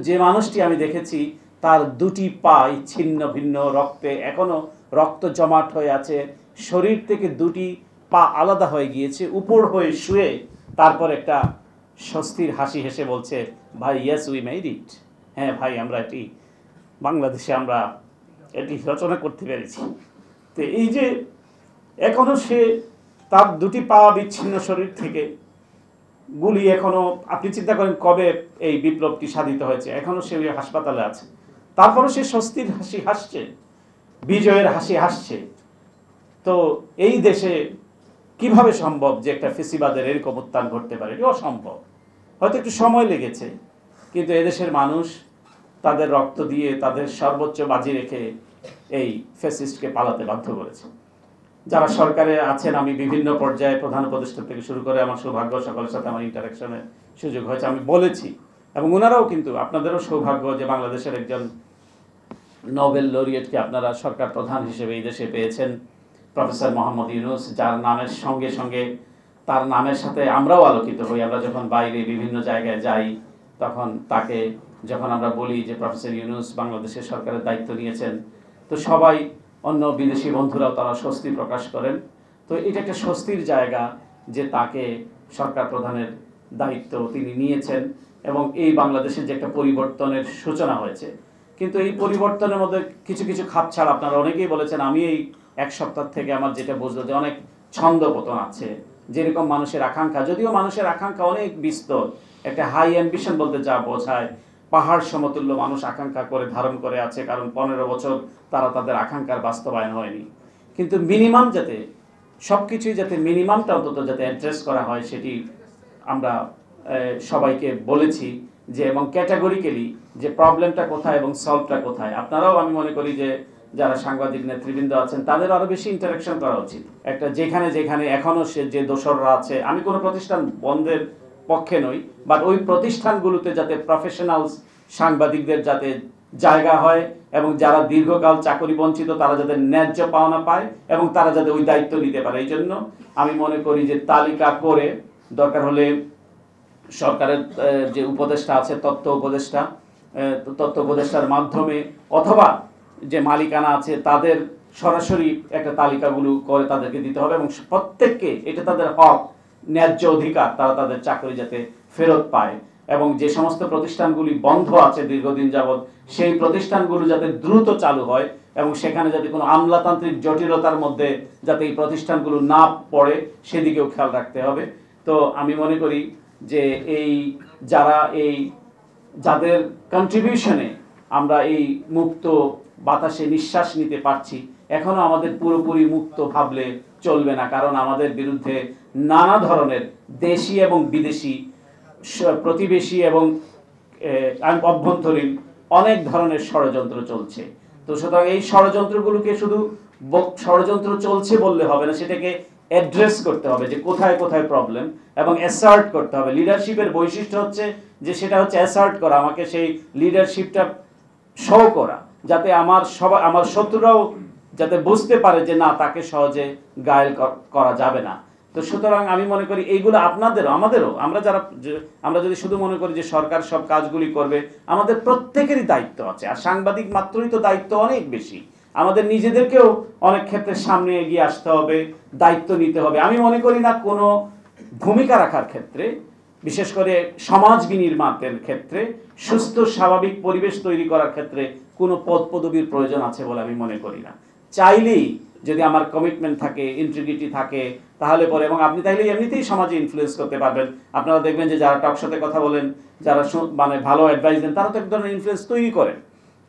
যে মানুষটি আমি দেখেছি তার দুটি পাই ছিন্ন ভিন্ন, রক্তে এখনো রক্ত জমাট হয়ে আছে, শরীর থেকে দুটি পা আলাদা হয়ে গিয়েছে, উপর হয়ে শুয়ে তারপর একটা স্বস্তির হাসি হেসে বলছে, ভাই ইয়েস উই মেড ইট, হ্যাঁ ভাই আমরা এটি বাংলাদেশে আমরা এটি রচনা করতে পেরেছি। তো এই যে এখনো সে তার দুটি পা বিচ্ছিন্ন শরীর থেকে, গুলি এখনো, আপনি চিন্তা করেন কবে এই বিপ্লবটি সাধিত হয়েছে, এখনো সে ওই হাসপাতালে আছে, তারপরও সে স্বস্তির হাসি হাসছে, বিজয়ের হাসি হাসছে। তো এই দেশে কিভাবে সম্ভব যে একটা ফেসিবাদের এরকম উত্থান ঘটতে পারে? এটি অসম্ভব। হয়তো একটু সময় লেগেছে, কিন্তু এদেশের মানুষ তাদের রক্ত দিয়ে, তাদের সর্বোচ্চ বাজি রেখে এই ফ্যাসিস্টকে পালাতে বাধ্য করেছে। যারা সরকারে আছেন, আমি বিভিন্ন পর্যায়ে প্রধান উপদেষ্টা থেকে শুরু করে আমার সৌভাগ্য সকলের সাথে আমার ইন্টারাকশনের সুযোগ হয়েছে, আমি বলেছি, এবং ওনারাও কিন্তু, আপনাদেরও সৌভাগ্য যে বাংলাদেশের একজন নোবেল লরিয়েটকে আপনারা সরকার প্রধান হিসেবে এই দেশে পেয়েছেন, প্রফেসর মোহাম্মদ ইউনূস, যার নামের সঙ্গে সঙ্গে তার নামের সাথে আমরাও আলোকিত হই। আমরা যখন বাইরে বিভিন্ন জায়গায় যাই, তখন তাকে যখন আমরা বলি যে প্রফেসর ইউনূস বাংলাদেশের সরকারের দায়িত্ব নিয়েছেন, তো সবাই, অন্য বিদেশি বন্ধুরাও তারা স্বস্তি প্রকাশ করেন। তো এটা একটা স্বস্তির জায়গা যে তাকে সরকার প্রধানের দায়িত্ব তিনি নিয়েছেন, এবং এই বাংলাদেশের যে একটা পরিবর্তনের সূচনা হয়েছে। কিন্তু এই পরিবর্তনের মধ্যে কিছু কিছু খাপছাড় আপনারা অনেকেই বলেছেন, আমি এই এক সপ্তাহ থেকে আমার যেটা বুঝলো যে অনেক ছন্দপতন আছে। যেরকম মানুষের আকাঙ্ক্ষা, যদিও মানুষের আকাঙ্ক্ষা অনেক বিস্তর, একটা হাই অ্যাম্বিশন বলতে যা বোঝায়, পাহাড় সমতুল্য মানুষ আকাঙ্ক্ষা করে ধারণ করে আছে, কারণ 15 বছর তারা তাদের আকাঙ্ক্ষার বাস্তবায়ন হয়নি। কিন্তু মিনিমাম যাতে সব কিছুই যাতে মিনিমামটা অন্তত যাতে অ্যাড্রেস করা হয়, সেটি আমরা সবাইকে বলেছি যে, এবং ক্যাটাগরিক্যালি যে প্রবলেমটা কোথায় এবং সলভটা কোথায়। আপনারাও আমি মনে করি যে যারা সাংবাদিক নেতৃবৃন্দ আছেন তাদের আরও বেশি ইন্টারাকশন করা উচিত। একটা যেখানে যেখানে এখনও সে যে দোসররা আছে, আমি কোনো প্রতিষ্ঠান বন্ধের পক্ষে নই, বাট ওই প্রতিষ্ঠানগুলোতে যাতে প্রফেশনালস সাংবাদিকদের যাতে জায়গা হয়, এবং যারা দীর্ঘকাল চাকরি বঞ্চিত তারা যাতে ন্যায্য পাওনা পায় এবং তারা যাতে ওই দায়িত্ব নিতে পারে। এই জন্য আমি মনে করি যে তালিকা করে দরকার হলে সরকারের যে উপদেষ্টা আছে, তথ্য উপদেষ্টার মাধ্যমে, অথবা যে মালিকানা আছে তাদের সরাসরি একটা তালিকাগুলো করে তাদেরকে দিতে হবে, এবং প্রত্যেককে এটা তাদের হক, ন্যায্য অধিকার, তারা তাদের চাকরি যাতে ফেরত পায়। এবং যে সমস্ত প্রতিষ্ঠানগুলি বন্ধ আছে দীর্ঘদিন যাবৎ, সেই প্রতিষ্ঠানগুলো যাতে দ্রুত চালু হয়, এবং সেখানে যাতে কোনো আমলাতান্ত্রিক জটিলতার মধ্যে যাতে এই প্রতিষ্ঠানগুলো না পড়ে, সেদিকেও খেয়াল রাখতে হবে। তো আমি মনে করি যে এই যাদের কন্ট্রিবিউশনে আমরা এই মুক্ত বাতাসে নিঃশ্বাস নিতে পারছি, এখনো আমাদের পুরোপুরি মুক্ত ভাবলে চলবে না, কারণ আমাদের বিরুদ্ধে নানা ধরনের দেশি এবং বিদেশি, প্রতিবেশী এবং অভ্যন্তরীণ অনেক ধরনের ষড়যন্ত্র চলছে। তো সুতরাং এই ষড়যন্ত্রগুলোকে শুধু ষড়যন্ত্র চলছে বললে হবে না, সেটাকে অ্যাড্রেস করতে হবে যে কোথায় কোথায় প্রবলেম, এবং অ্যাসার্ট করতে হবে। লিডারশিপের বৈশিষ্ট্য হচ্ছে যে সেটা হচ্ছে অ্যাসার্ট করা, আমাকে সেই লিডারশিপটা শো করা, যাতে আমার শত্রুরাও যাতে বুঝতে পারে যে না, তাকে সহজে গায়েল করা যাবে না। তো সুতরাং আমি মনে করি এইগুলো আমাদেরও আমরা যদি শুধু মনে করি যে সরকার সব কাজগুলি করবে, আমাদের প্রত্যেকেরই দায়িত্ব আছে। আর সাংবাদিক মাত্রই তো দায়িত্ব অনেক বেশি, আমাদের নিজেদেরকেও অনেক ক্ষেত্রে সামনে এগিয়ে আসতে হবে, দায়িত্ব নিতে হবে। আমি মনে করি না কোনো ভূমিকা রাখার ক্ষেত্রে, বিশেষ করে সমাজ বিনির্মাণের ক্ষেত্রে, সুস্থ স্বাভাবিক পরিবেশ তৈরি করার ক্ষেত্রে কোনো পদ পদবীর প্রয়োজন আছে বলে আমি মনে করি না। চাইলেই যদি আমার কমিটমেন্ট থাকে, ইন্টিগ্রিটি থাকে, তাহলে পরে, এবং আপনি তাইলে এমনিতেই সমাজে ইনফ্লুয়েন্স করতে পারবেন। আপনারা দেখবেন যে যারা টকশোতে কথা বলেন, যারা মানে ভালো অ্যাডভাইস দেন, তারা তো এক ধরনের ইনফ্লুয়েন্স তৈরি করেন।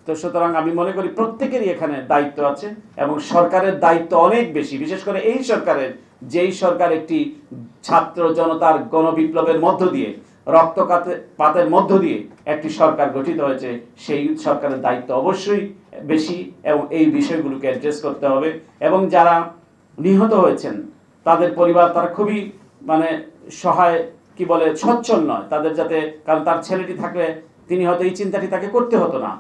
তো সুতরাং আমি মনে করি প্রত্যেকেরই এখানে দায়িত্ব আছে, এবং সরকারের দায়িত্ব অনেক বেশি। বিশেষ করে এই সরকারের, যেই সরকার একটি ছাত্র জনতার গণবিপ্লবের মধ্য দিয়ে, রক্তপাতের মধ্য দিয়ে একটি সরকার গঠিত হয়েছে, সেই সরকারের দায়িত্ব অবশ্যই বেশি, এবং এই বিষয়গুলোকে অ্যাড্রেস করতে হবে। এবং যারা নিহত হয়েছেন তাদের পরিবার, তারা খুবই মানে সহায়, কি বলে, সচ্ছল নয় তাদের, যাতে, কারণ তার ছেলেটি থাকলে তিনি হয়তো এই চিন্তাটি তাকে করতে হতো না,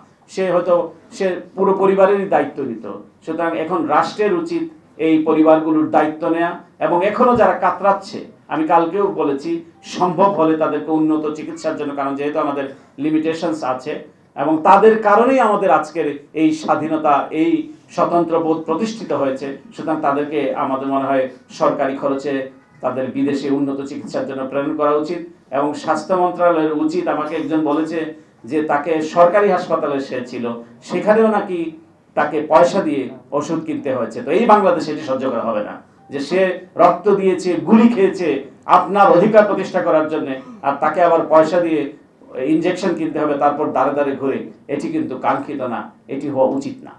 সে পুরো পরিবারেরই দায়িত্ব নিত। সুতরাং এখন রাষ্ট্রের উচিত এই পরিবারগুলোর দায়িত্ব নেওয়া, এবং এখনো যারা কাতরাচ্ছে আমি কালকেও বলেছি সম্ভব হলে তাদেরকে উন্নত চিকিৎসার জন্য, কারণ যেহেতু আমাদের লিমিটেশনস আছে এবং তাদের কারণেই আমাদের আজকের এই স্বাধীনতা, এই স্বতন্ত্র বোধ প্রতিষ্ঠিত হয়েছে, সুতরাং তাদেরকে আমাদের মনে হয় সরকারি খরচে তাদের বিদেশে উন্নত চিকিৎসার জন্য প্রেরণ করা উচিত। এবং স্বাস্থ্য মন্ত্রণালয়ের উচিত, আমাকে একজন বলেছে যে তাকে সরকারি হাসপাতালে সে ছিল, সেখানেও নাকি তাকে পয়সা দিয়ে ওষুধ কিনতে হয়েছে। তো এই বাংলাদেশে এটি সহ্য করা হবে না যে সে রক্ত দিয়েছে, গুলি খেয়েছে আপনার অধিকার প্রতিষ্ঠা করার জন্য, আর তাকে আবার পয়সা দিয়ে ইনজেকশন কিনতে হবে, তারপর দাঁড়ে দাঁড়ে ঘুরে। এটি কিন্তু কাঙ্ক্ষিত না, এটি হওয়া উচিত না।